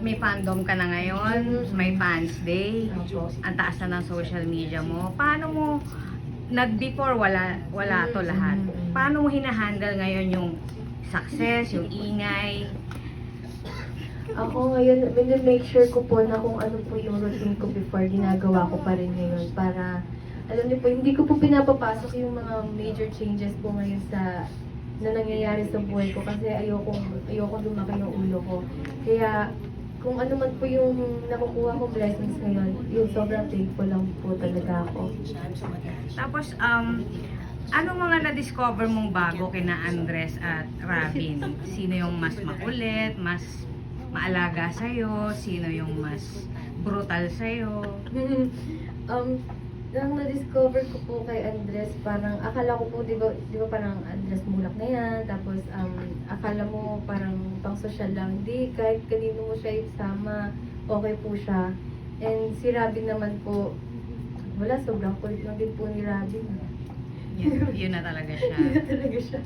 may fandom ka na ngayon, may fans day, Opo. ang taas na ng social media mo. Paano mo, nag-before wala to lahat. Paano mo hinahandle ngayon yung success, yung ingay? Ako ngayon, make sure ko po na kung ano po yung routine ko before, ginagawa ko pa rin ngayon para, alam niyo po, hindi ko po pinapapasok yung mga major changes po ngayon na nangyayari sa buhay ko kasi ayoko lumaki yung ulo ko. Kaya, kung ano man po yung nakukuha kong blessings ngayon, yung sobrang thankful lang po talaga ako. Tapos, anong mga na-discover mong bago kina Andres at Robin? Sino yung mas makulit, mas maalaga sa'yo? Sino yung mas brutal sa'yo? Nang na-discover ko po kay Andres, parang akala ko po, di ba parang Andres Mulak na yan, tapos akala mo parang pang social lang. Hindi, kahit kanino mo siya isama, okay po siya. And si Robin naman po, wala, sobrang kulit lang din po ni Robin. Yun na talaga siya. Yun na talaga siya.